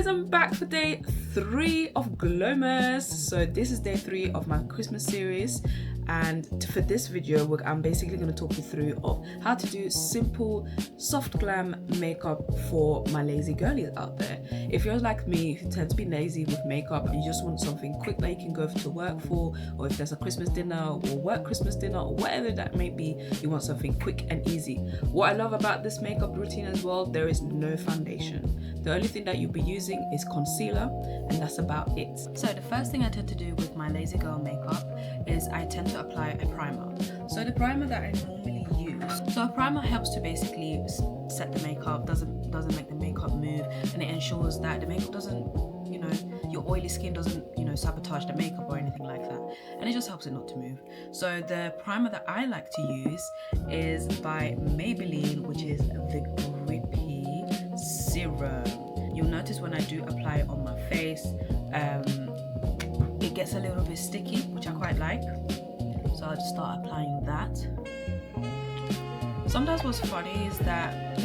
guys, I'm back for day 3 of Glowmas. So this is day 3 of my Christmas series, and for this video I'm basically going to talk you through of how to do simple soft glam makeup for my lazy girlies out there. If you're like me who tend to be lazy with makeup and you just want something quick that you can go to work for, or if there's a Christmas dinner or work Christmas dinner or whatever that may be, you want something quick and easy. What I love about this makeup routine as well, there is no foundation. The only thing that you'll be using is concealer, and that's about it. So the first thing I tend to do with my lazy girl makeup is I tend to apply a primer. So the primer that I normally use, so a primer helps to basically set the makeup, doesn't make the makeup move, and it ensures that the makeup doesn't, your oily skin doesn't, sabotage the makeup or anything like that, and it just helps it not to move. So the primer that I like to use is by Maybelline, which is the Grippy serum. You'll notice when I do apply it on my face, it gets a little bit sticky, which I quite like. So I'll just start applying that. Sometimes what's funny is that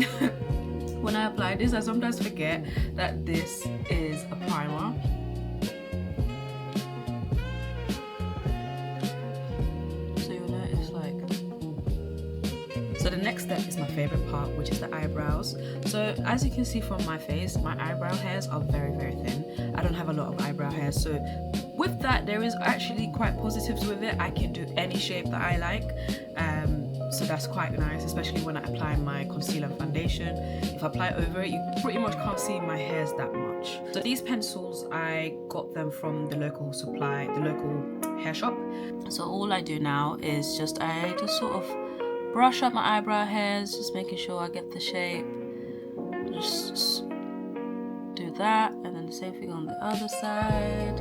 when I apply this, I sometimes forget that this is a primer. So you'll notice so the next step is my favorite part, which is the eyebrows. So as you can see from my face, my eyebrow hairs are very, very thin. I don't have a lot of eyebrow hairs, so with that there is actually quite positives with it. I can do any shape that I like, so that's quite nice, especially when I apply my concealer and foundation. If I apply over it, you pretty much can't see my hairs that much. So these pencils, I got them from the local hair shop. So all I do now is I just sort of brush up my eyebrow hairs, just making sure I get the shape. Just do that, and then the same thing on the other side.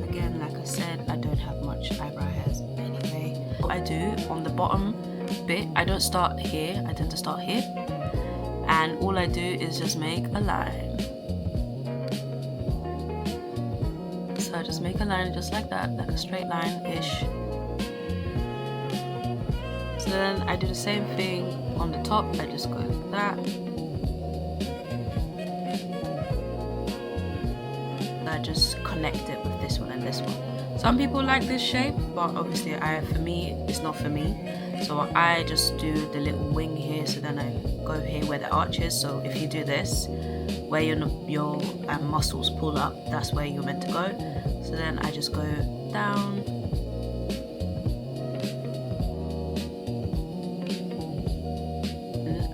Again, like I said, I don't have much eyebrow hairs anyway. What I do on the bottom bit, I don't start here, I tend to start here, and all I do is just make a line. So I just make a line just like that, like a straight line-ish. So then I do the same thing on the top, I just go like that. I just connect it with this one and this one. Some people like this shape, but obviously for me, it's not for me. So I just do the little wing here, so then I go here where the arch is. So if you do this, where your muscles pull up, that's where you're meant to go. So then I just go down.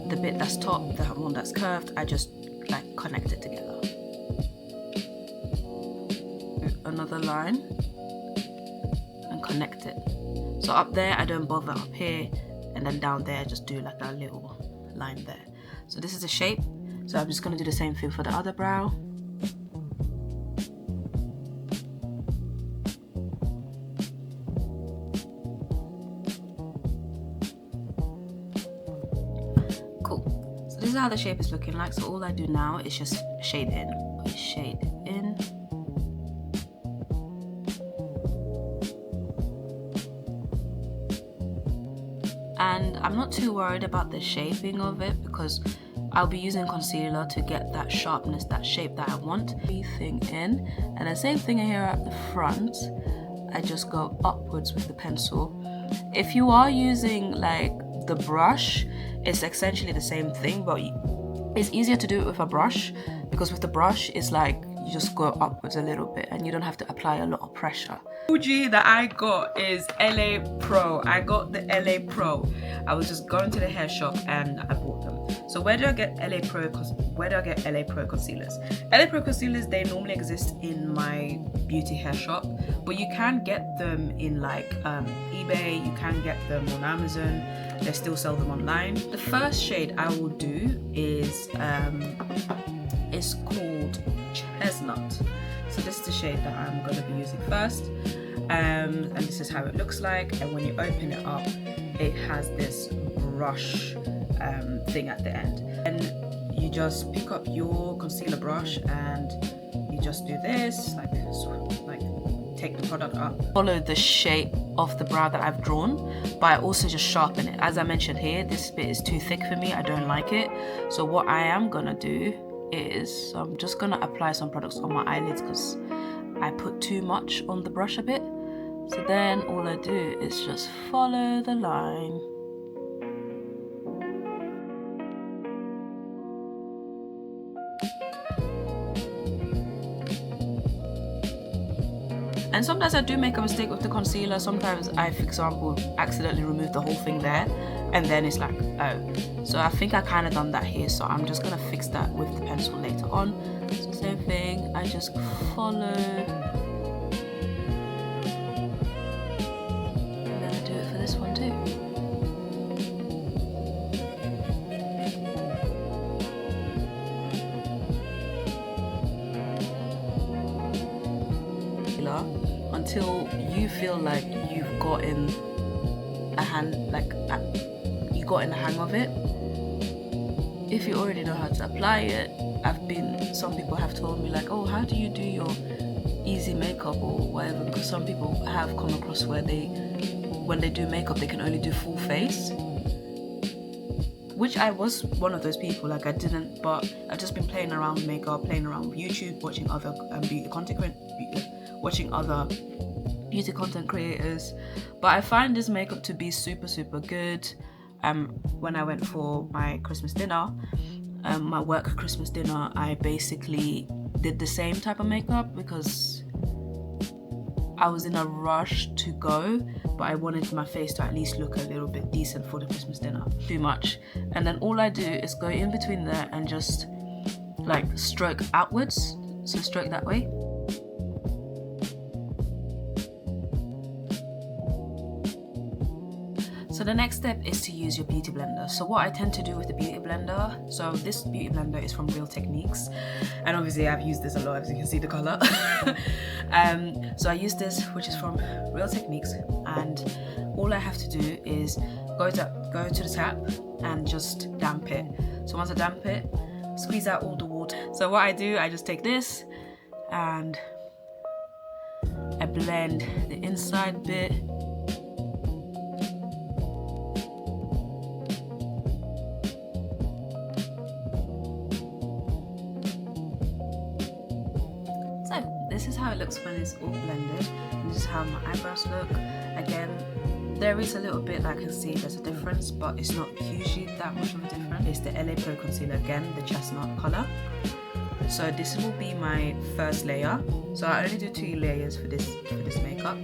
The bit that's top, the one that's curved, I just connect it together. Another line and connect it. So up there I don't bother up here, and then down there I just do like a little line there. So this is the shape. So I'm just going to do the same thing for the other brow. Cool. So this is how the shape is looking like. So all I do now is just shade in. Shade in. And I'm not too worried about the shaping of it, because I'll be using concealer to get that sharpness, that shape that I want. Everything in, and the same thing here at the front. I just go upwards with the pencil. If you are using the brush, it's essentially the same thing, but it's easier to do it with a brush, because with the brush it's you just go upwards a little bit and you don't have to apply a lot of pressure. OG that I got is LA Pro. I got the LA Pro. I was just going to the hair shop and I bought them. So where do I get LA Pro concealers? LA Pro concealers, they normally exist in my beauty hair shop, but you can get them in eBay, you can get them on Amazon. They still sell them online. The first shade I will do is it's called Chestnut. So this is the shade that I'm going to be using first, and this is how it looks like. And when you open it up, it has this brush thing at the end, and you just pick up your concealer brush and you just do this, take the product up, follow the shape of the brow that I've drawn, but I also just sharpen it. As I mentioned here, this bit is too thick for me, I don't like it. So what I am gonna do is, so I'm just gonna apply some products on my eyelids because I put too much on the brush a bit. So then all I do is just follow the line. And sometimes I do make a mistake with the concealer. Sometimes I, for example, accidentally remove the whole thing there, and then it's like, oh. So I think I kind of done that here, so I'm just gonna fix that with the pencil later on. So same thing, I just follow, and then I do it for this one too. Until you feel like you've gotten a hand, like you got in the hang of it. If you already know how to apply it, some people have told me like, oh, how do you do your easy makeup or whatever, because some people have come across where when they do makeup they can only do full face, which I was one of those people. Like I didn't, but I've just been playing around with makeup, playing around with YouTube, watching other beauty content creators. But I find this makeup to be super good. When I went for my Christmas dinner, my work Christmas dinner, I basically did the same type of makeup because I was in a rush to go, but I wanted my face to at least look a little bit decent for the Christmas dinner. Too much. And then all I do is go in between there and just like stroke outwards. So stroke that way. So the next step is to use your beauty blender. So what I tend to do with the beauty blender, so this beauty blender is from Real Techniques, and obviously I've used this a lot, as you can see the color. So I use this, which is from Real Techniques, and all I have to do is go to the tap and just damp it. So once I damp it, squeeze out all the water. So what I do, I just take this and I blend the inside bit. This is how it looks when it's all blended, and this is how my eyebrows look. Again, there is a little bit I can see there's a difference, but it's not hugely that much of a difference. It's the LA Pro concealer, again the chestnut color. So this will be my first layer. So I only do 2 layers for this makeup.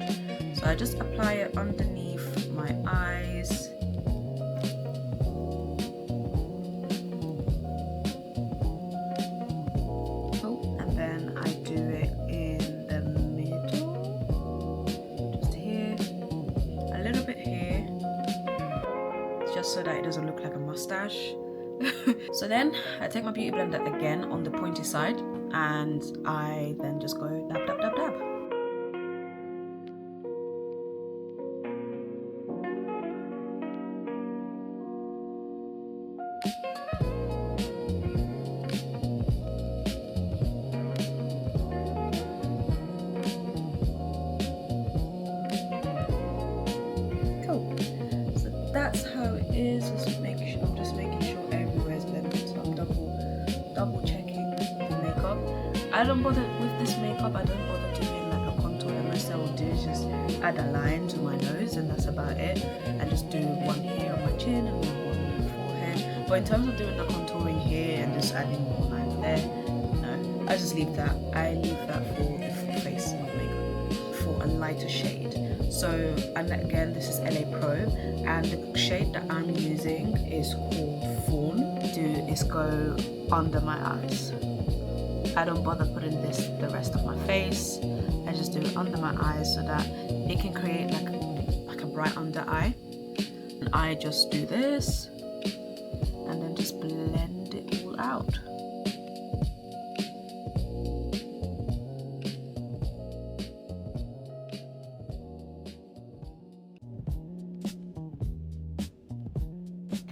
So I just apply it underneath my eyes. So that it doesn't look like a mustache. So then I take my beauty blender again on the pointy side, and I then just go dab dab dab dab. That's how it is. I'm just making sure everywhere's blended. So I'm double checking the makeup. I don't bother with this makeup. I don't bother doing like a contour. The most I will do is just add a line to my nose, and that's about it. And just do one here on my chin and one on my forehead. But in terms of doing the contouring here and just adding more lines there, no, I just leave that. I leave that for the full face of makeup, for a lighter shade. So, and again, this is LA Pro, and the shade that I'm using is called Fawn. Is go under my eyes. I don't bother putting the rest of my face. I just do it under my eyes so that it can create like a bright under eye. And I just do this, and then just blend it all out.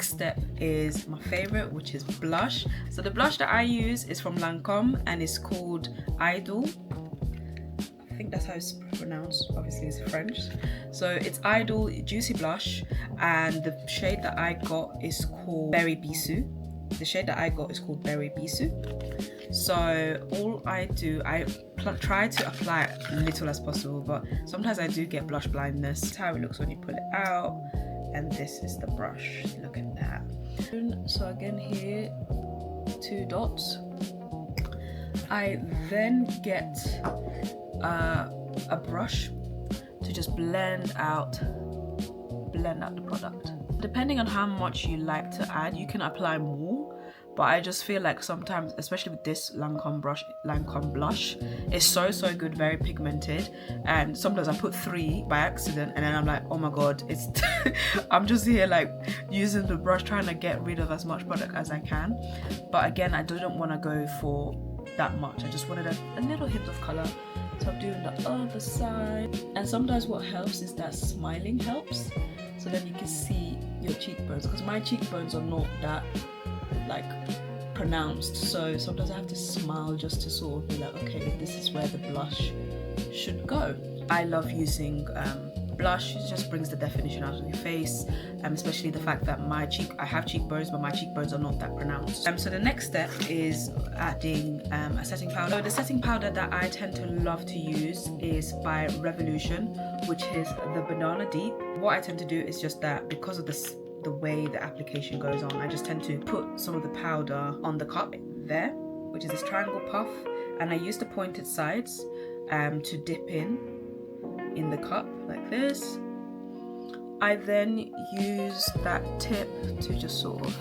Step is my favorite, which is blush. So the blush that I use is from Lancome, and it's called Idol. I think that's how it's pronounced. Obviously it's French. So it's Idol Juicy Blush, and the shade that I got is called Berry Bisou. the shade that I got is called Berry Bisou. So all I do, I try to apply little as possible, but sometimes I do get blush blindness. This is how it looks when you pull it out, and this is the brush. Look at that. So again here, 2 dots. I then get a brush to just blend out the product. Depending on how much you like to add, you can apply more, but I just feel like sometimes, especially with this Lancome blush, it's so good, very pigmented, and sometimes I put 3 by accident, and then I'm like, oh my god, it's I'm just here like using the brush trying to get rid of as much product as I can. But again, I didn't want to go for that much. I just wanted a little hint of color, so I'm doing the other side. And sometimes what helps is that smiling helps, so then you can see your cheekbones, because my cheekbones are not that like pronounced, so sometimes I have to smile just to sort of be like, okay, this is where the blush should go. I love using blush. It just brings the definition out of your face, especially the fact that I have cheekbones, but my cheekbones are not that pronounced. So the next step is adding a setting powder. So the setting powder that I tend to love to use is by Revolution, which is the Banana Deep. What I tend to do is just that, because of the way the application goes on, I just tend to put some of the powder on the cup there, which is this triangle puff, and I use the pointed sides to dip in the cup like this. I then use that tip to just sort of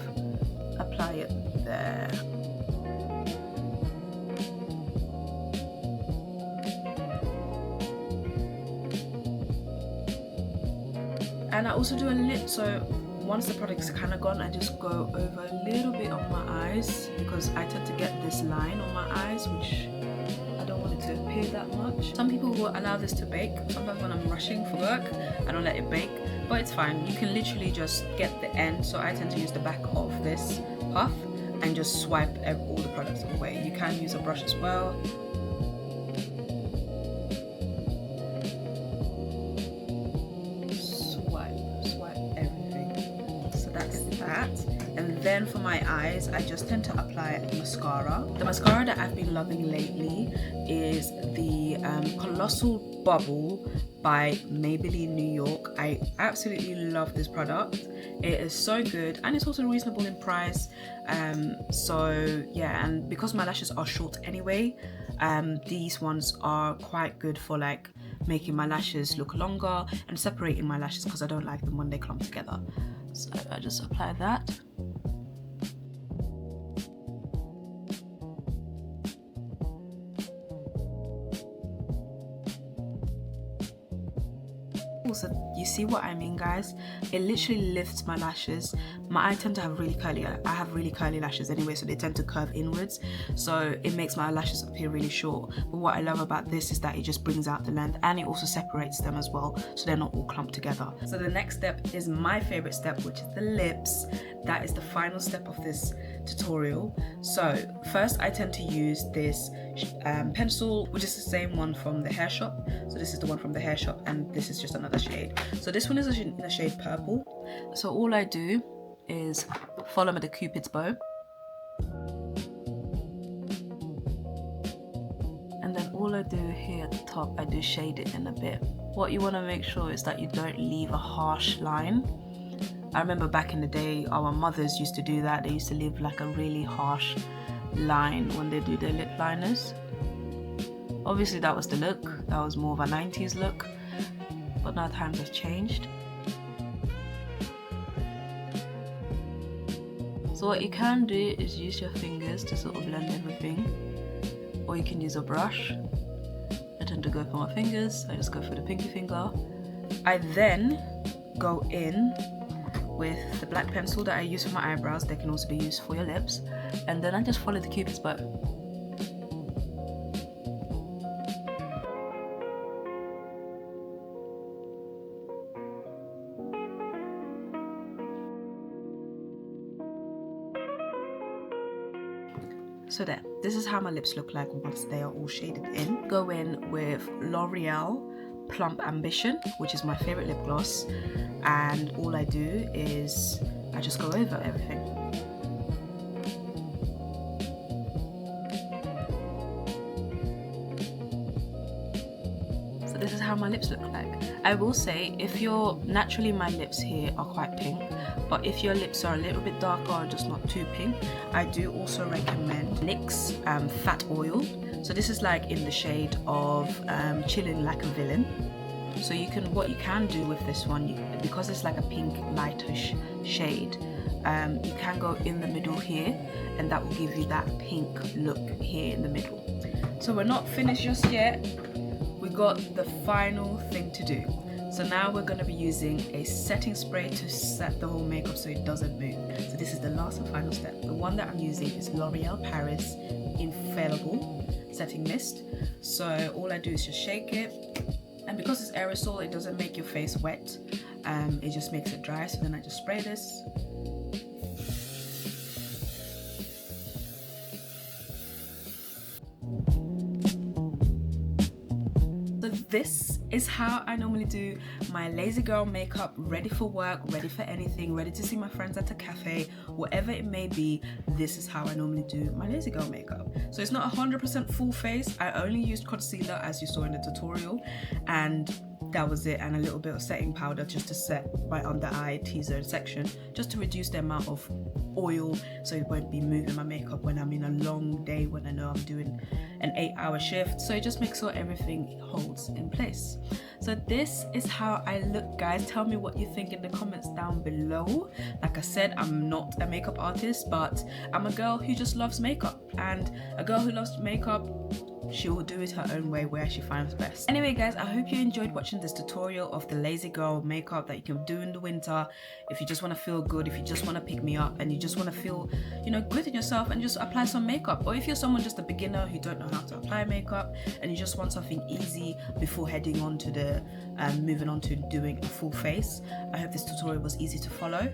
apply it there. And I also do a lip, so once the product's kind of gone, I just go over a little bit on my eyes, because I tend to get this line on my eyes, which I don't want it to appear that much. Some people will allow this to bake. Sometimes when I'm rushing for work, I don't let it bake, but it's fine. You can literally just get the end. So I tend to use the back of this puff and just swipe all the products away. You can use a brush as well. Swipe everything. So that's that. And then for my eyes, I just tend to apply mascara. The mascara that I've been loving lately is the Colossal Bubble by Maybelline New York. I absolutely love this product. It is so good, and it's also reasonable in price. So yeah, and because my lashes are short anyway, these ones are quite good for like making my lashes look longer and separating my lashes, because I don't like them when they clump together. So I just apply that. So you see what I mean, guys? It literally lifts my lashes. I tend to have really curly lashes anyway, so they tend to curve inwards, so it makes my lashes appear really short. But what I love about this is that it just brings out the length, and it also separates them as well, so they're not all clumped together. So the next step is my favorite step, which is the lips. That is the final step of this tutorial. So first I tend to use this pencil, which is the same one from the hair shop. So this is the one from the hair shop, and this is just another shade. So this one is in the shade Purple. So all I do is follow with the Cupid's bow, and then all I do here at the top, I do shade it in a bit. What you want to make sure is that you don't leave a harsh line. I remember back in the day, our mothers used to do that. They used to leave like a really harsh line when they do their lip liners. Obviously that was the look, that was more of a 90s look, but now times have changed. So what you can do is use your fingers to sort of blend everything, or you can use a brush. I tend to go for my fingers, I just go for the pinky finger. I then go in with the black pencil that I use for my eyebrows. They can also be used for your lips, and then I just follow the Cupid's bow. So there, this is how my lips look like once they are all shaded in. Go in with L'Oreal Plump Ambition, which is my favorite lip gloss, and all I do is I just go over everything. this is how my lips look like. I will say, if you're naturally, my lips here are quite pink, but if your lips are a little bit darker or just not too pink, I do also recommend NYX fat oil. So this is like in the shade of Chillin' Like a Villain. So you can, what you can do with this one, because it's like a pink lightish shade, you can go in the middle here, and that will give you that pink look here in the middle. So we're not finished just yet. We got the final thing to do. So now we're going to be using a setting spray to set the whole makeup so it doesn't move. So this is the last and final step. The one that I'm using is L'Oreal Paris Infallible Setting Mist. So all I do is just shake it, and because it's aerosol, it doesn't make your face wet. It just makes it dry. So then I just spray this. So this is how I normally do my lazy girl makeup, ready for work, ready for anything, ready to see my friends at a cafe, whatever it may be. This is how I normally do my lazy girl makeup. So it's not 100% full face. I only used concealer, as you saw in the tutorial, and that was it, and a little bit of setting powder just to set my under eye T-zone section, just to reduce the amount of oil so it won't be moving my makeup when I'm in a long day, when I know I'm doing an 8-hour shift. So it just makes sure everything holds in place. So this is how I look, guys. Tell me what you think in the comments down below. Like I said, I'm not a makeup artist, but I'm a girl who just loves makeup, and a girl who loves makeup, she will do it her own way, where she finds best. Anyway guys, I hope you enjoyed watching this tutorial of the lazy girl makeup that you can do in the winter if you just want to feel good, if you just want to pick me up and you just want to feel, you know, good in yourself and just apply some makeup. Or if you're someone just a beginner who don't know how to apply makeup and you just want something easy before heading on to the moving on to doing a full face. I hope this tutorial was easy to follow.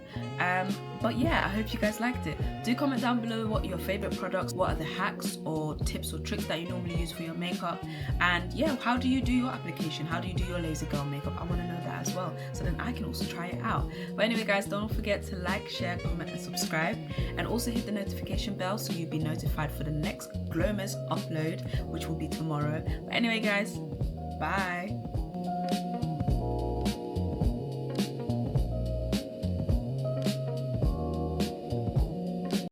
But yeah, I hope you guys liked it. Do comment down below what your favorite products, what are the hacks or tips or tricks that you normally use for your makeup, and yeah, how do you do your application, how do you do your lazy girl makeup? I want to know that as well, so then I can also try it out. But anyway guys, don't forget to like, share, comment and subscribe, and also hit the notification bell so you'll be notified for the next Glowmas upload, which will be tomorrow. But anyway guys, bye.